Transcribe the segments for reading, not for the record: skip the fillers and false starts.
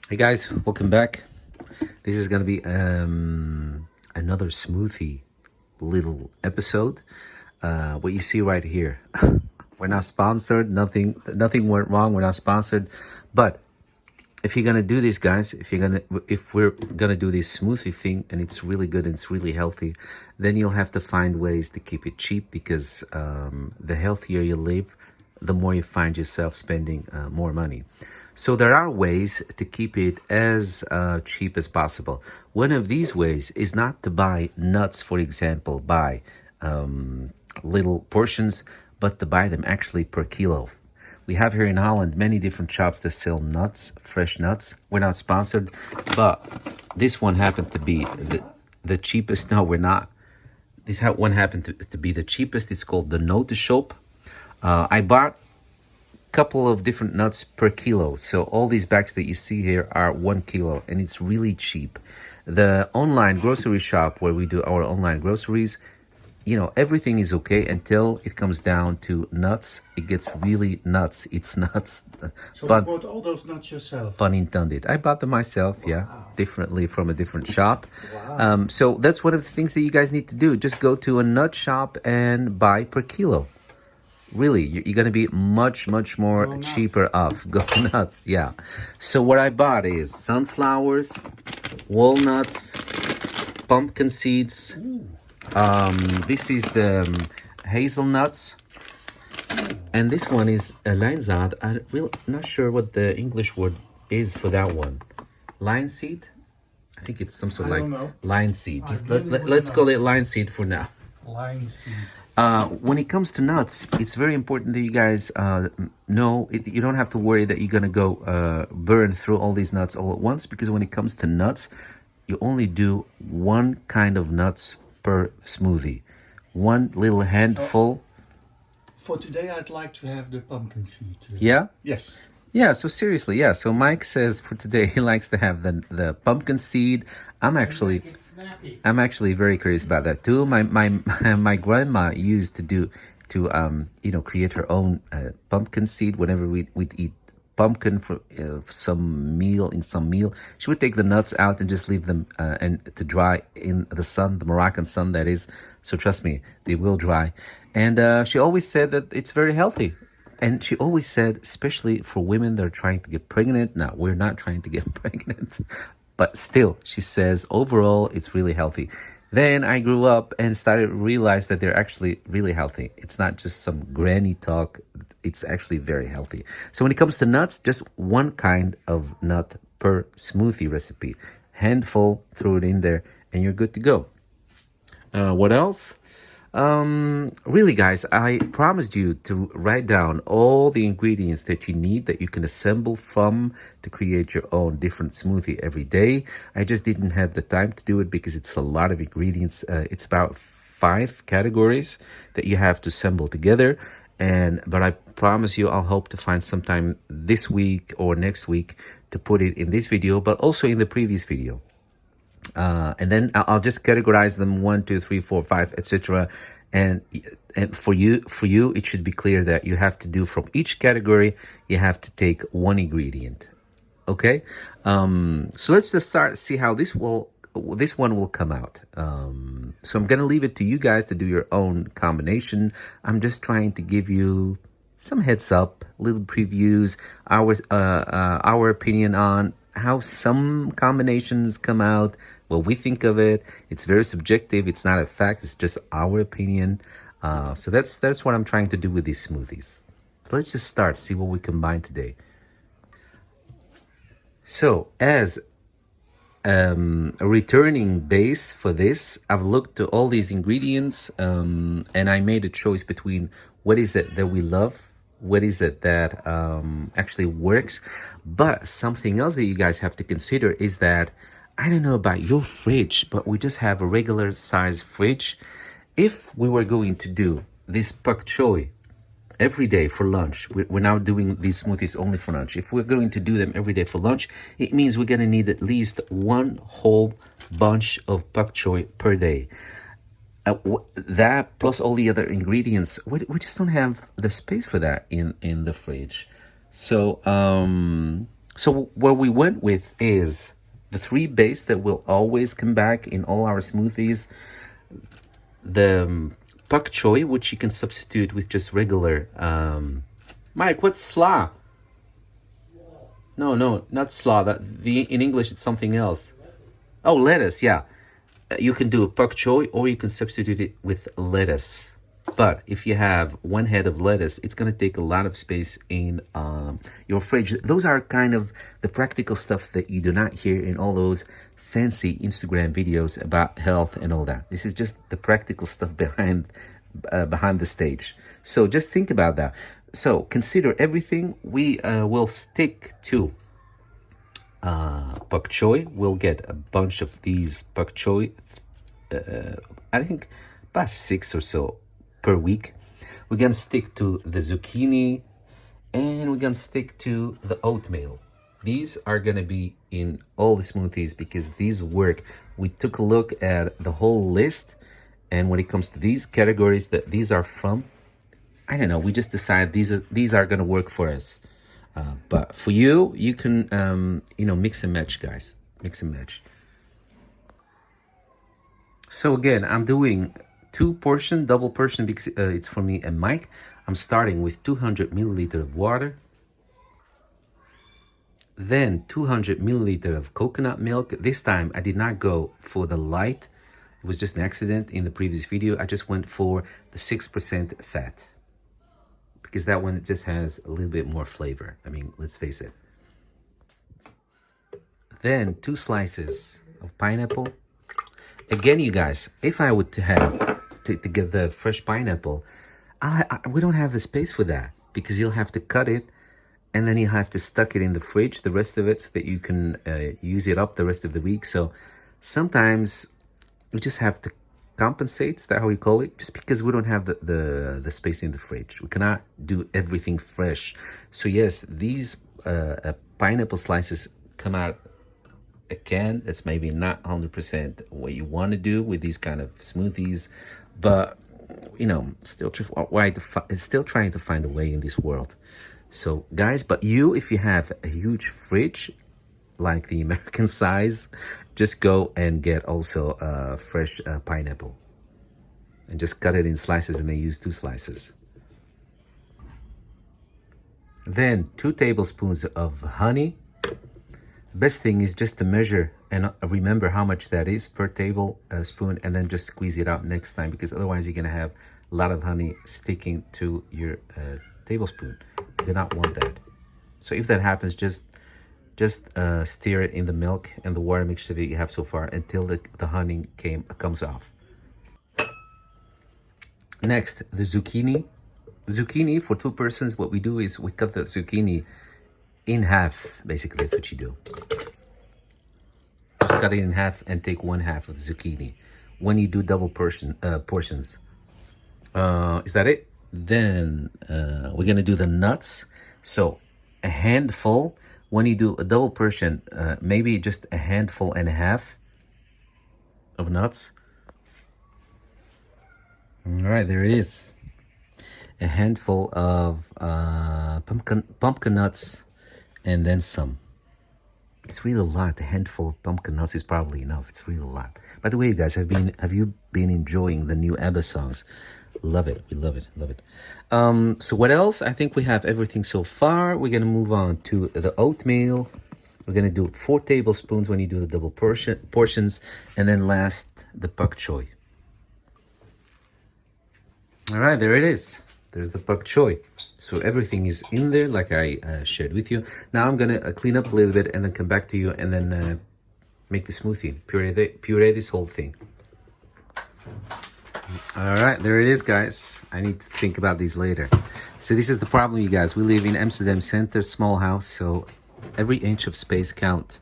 Hey guys, welcome back. This is gonna be another smoothie little episode. What you see right here. We're not sponsored. Nothing went wrong. We're not sponsored. But if you're gonna do this, guys, if we're gonna do this smoothie thing and it's really good and it's really healthy, then you'll have to find ways to keep it cheap because the healthier you live, the more you find yourself spending more money. So there are ways to keep it as cheap as possible. One of these ways is not to buy nuts, for example, buy little portions, but to buy them actually per kilo. We have here in Holland many different shops that sell nuts, fresh nuts. We're not sponsored, but this one happened to be the cheapest. No, we're not. This one happened to be the cheapest. It's called the Notenshop. I bought couple of different nuts per kilo. So all these bags that you see here are 1 kilo and it's really cheap. The online grocery shop where we do our online groceries, everything is okay until it comes down to nuts. It gets really nuts. It's nuts. So you bought all those nuts yourself? Pun intended. I bought them myself, yeah, differently from a different shop. Wow. So that's one of the things that you guys need to do. Just go to a nut shop and buy per kilo. Really, you're going to be much more cheaper off. Go nuts, yeah. So what I bought is sunflowers, walnuts, pumpkin seeds. This is the hazelnuts. And this one is a linzaad. I'm really not sure what the English word is for that one. Linseed? I think it's some sort of like linseed. Just let's call it linseed for now. Linseed. When it comes to nuts, it's very important that you guys know you don't have to worry that you're gonna go burn through all these nuts all at once, because when it comes to nuts, you only do one kind of nuts per smoothie, one little handful. For today, I'd like to have the pumpkin seed. Yeah? Yes. Yeah, so seriously, yeah. So Mike says for today he likes to have the pumpkin seed. I'm actually very curious about that too. My grandma used to create her own pumpkin seed whenever we'd eat pumpkin for some meal. She would take the nuts out and just leave them and to dry in the sun, the Moroccan sun that is. So trust me, they will dry. And she always said that it's very healthy. And she always said, especially for women that are trying to get pregnant. Now, we're not trying to get pregnant, but still, she says, overall, it's really healthy. Then I grew up and started to realize that they're actually really healthy. It's not just some granny talk. It's actually very healthy. So when it comes to nuts, just one kind of nut per smoothie recipe. Handful, throw it in there, and you're good to go. What else? Really, guys, I promised you to write down all the ingredients that you need that you can assemble from to create your own different smoothie every day. I just didn't have the time to do it because it's a lot of ingredients. It's about 5 categories that you have to assemble together. But I promise you, I'll hope to find some time this week or next week to put it in this video, but also in the previous video. And then I'll just categorize them 1, 2, 3, 4, 5, etc. And for you, it should be clear that you have to do from each category, you have to take one ingredient. Okay. So let's just see how this one will come out. So I'm gonna leave it to you guys to do your own combination. I'm just trying to give you some heads up, little previews, our opinion on how some combinations come out, what we think of it. It's very subjective. It's not a fact. It's just our opinion. So that's what I'm trying to do with these smoothies. So let's just start, see what we combine today. So as a returning base for this, I've looked to all these ingredients and I made a choice between what is it that we love, what is it that actually works. But something else that you guys have to consider is that, I don't know about your fridge, but we just have a regular size fridge. If we were going to do this pak choy every day for lunch, we're now doing these smoothies only for lunch. If we're going to do them every day for lunch, it means we're going to need at least one whole bunch of pak choy per day. That plus all the other ingredients, we just don't have the space for that in the fridge. So So what we went with is the three base that will always come back in all our smoothies. The pak choy, which you can substitute with just regular. Mike, what's slaw? No, not slaw. In English it's something else. Oh, lettuce. Yeah, you can do pak choy, or you can substitute it with lettuce. But if you have one head of lettuce, it's going to take a lot of space in your fridge. Those are kind of the practical stuff that you do not hear in all those fancy Instagram videos about health and all that. This is just the practical stuff behind the stage. So just think about that. So consider everything. We will stick to pak choy. We'll get a bunch of these pak choy. I think about 6 or so per week. We're gonna stick to the zucchini, and we're gonna stick to the oatmeal. These are gonna be in all the smoothies because these work. We took a look at the whole list, and when it comes to these categories that these are from, I don't know, we just decided these are gonna work for us. But for you, you can mix and match, guys. Mix and match. So again, I'm doing double portion because it's for me and Mike. I'm starting with 200 milliliter of water, then 200 milliliter of coconut milk. This time I did not go for the light. It was just an accident in the previous video. I just went for the 6% fat because that one just has a little bit more flavor. I mean, let's face it. Then 2 slices of pineapple. Again, you guys, if I would to get the fresh pineapple, we don't have the space for that because you'll have to cut it and then you have to stuck it in the fridge, the rest of it, so that you can use it up the rest of the week. So sometimes we just have to compensate, is that how we call it? Just because we don't have the space in the fridge. We cannot do everything fresh. So yes, these pineapple slices come out a can. That's maybe not 100% what you want to do with these kind of smoothies, but still trying to find a way in this world. So guys, but if you have a huge fridge like the American size, just go and get also fresh pineapple and just cut it in slices, and then use 2 slices. Then 2 tablespoons of honey. Best thing is just to measure and remember how much that is per tablespoon, and then just squeeze it out next time, because otherwise you're gonna have a lot of honey sticking to your tablespoon. You do not want that. So if that happens, just stir it in the milk and the water mixture that you have so far until the honey comes off. Next, the zucchini. Zucchini for 2 persons. What we do is we cut the zucchini in half. Basically, that's what you do. Just cut it in half and take 1/2 of the zucchini. When you do double portions, is that it? Then we're gonna do the nuts. So a handful. When you do a double portion, maybe just a handful and a half of nuts. All right, there it is. A handful of pumpkin nuts, and then some. It's really a lot. A handful of pumpkin nuts is probably enough. It's really a lot. By the way, you guys, have you been enjoying the new ABBA songs? Love it. We love it. Love it. So what else? I think we have everything so far. We're going to move on to the oatmeal. We're going to do 4 tablespoons when you do the double portions. And then last, the pak choy. All right, there it is. There's the pak choy. So everything is in there like I shared with you. Now I'm going to clean up a little bit and then come back to you and then make the smoothie. Puree this whole thing. All right, there it is, guys. I need to think about these later. So this is the problem, you guys. We live in Amsterdam center, small house, so every inch of space count.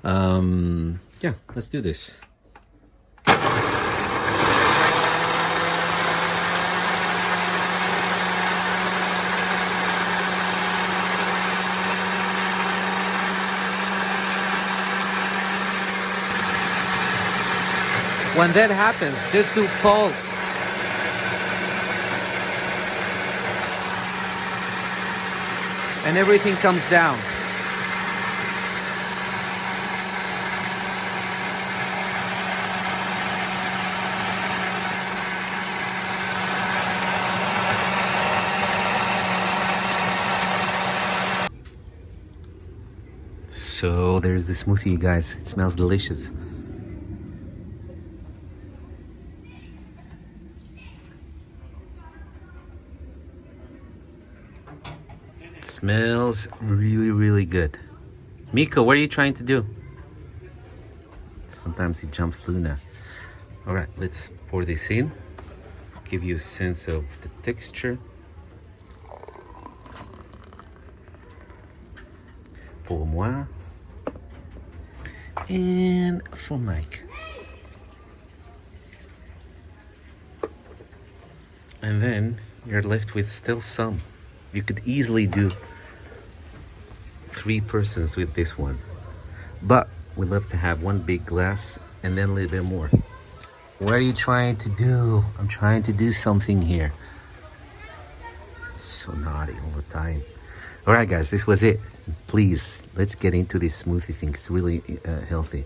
Yeah, let's do this. When that happens, just do pause. And everything comes down. So there's the smoothie, you guys. It smells delicious. It smells really, really good. Miko, what are you trying to do? Sometimes he jumps Luna. All right, let's pour this in. Give you a sense of the texture. Pour moi. And for Mike. And then you're left with still some. You could easily do 3 persons with this one. But we love to have one big glass and then a little bit more. What are you trying to do? I'm trying to do something here. So naughty all the time. All right, guys, this was it. Please, let's get into this smoothie thing. It's really healthy.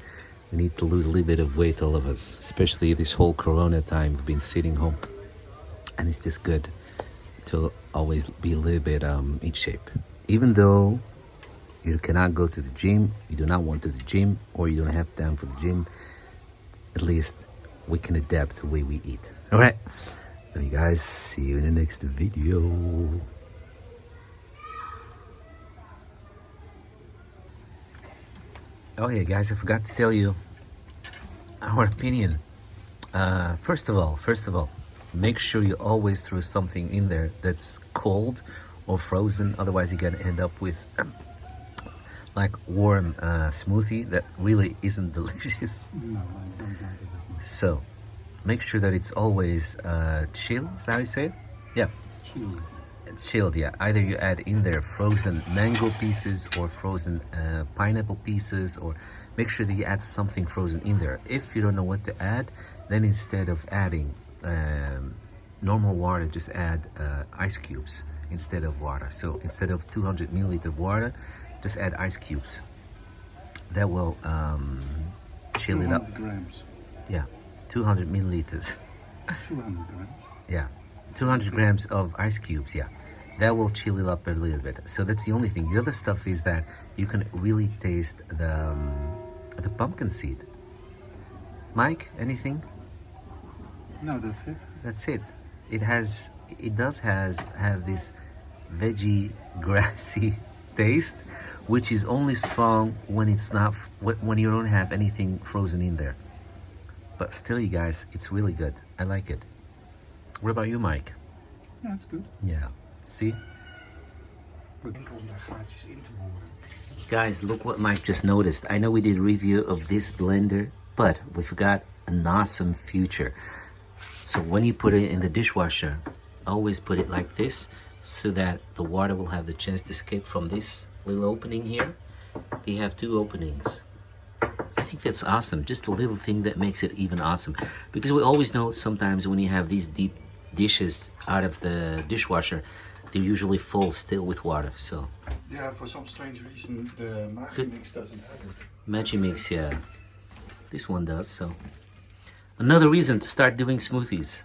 We need to lose a little bit of weight, all of us, especially this whole Corona time. We've been sitting home, and it's just good to always be a little bit in shape. Even though you cannot go to the gym, you do not want to the gym, or you don't have time for the gym, at least we can adapt the way we eat. All right, love you guys. See you in the next video. Oh yeah, guys, I forgot to tell you our opinion. First of all, make sure you always throw something in there that's cold or frozen. Otherwise, you're gonna end up with like warm smoothie that really isn't delicious. No, I don't like it. So make sure that it's always chilled. Is that how you say it? Yeah, Chilled. it's chilled. Yeah, either you add in there frozen mango pieces or frozen pineapple pieces, or make sure that you add something frozen in there. If you don't know what to add, then instead of adding normal water, just add ice cubes instead of water. So instead of 200 milliliter water, just add ice cubes. That will chill it up. 200 grams. Yeah, 200 milliliters. 200 grams. Yeah, 200 grams of ice cubes. Yeah, that will chill it up a little bit. So that's the only thing. The other stuff is that you can really taste the pumpkin seed. Mike, anything? No, that's it. That's it. It does have this veggie grassy taste, which is only strong when it's not when you don't have anything frozen in there. But still, you guys, it's really good. I like it. What about you, Mike? Yeah, it's good. Yeah. See? Guys, look what Mike just noticed. I know we did a review of this blender, but we forgot an awesome feature. So when you put it in the dishwasher, always put it like this so that the water will have the chance to escape from this little opening here. You have 2 openings. I think that's awesome. Just a little thing that makes it even awesome. Because we always know sometimes when you have these deep dishes out of the dishwasher, they're usually full still with water. So Yeah, for some strange reason the Magimix doesn't have it. Magimix, yeah. This one does, so. Another reason to start doing smoothies.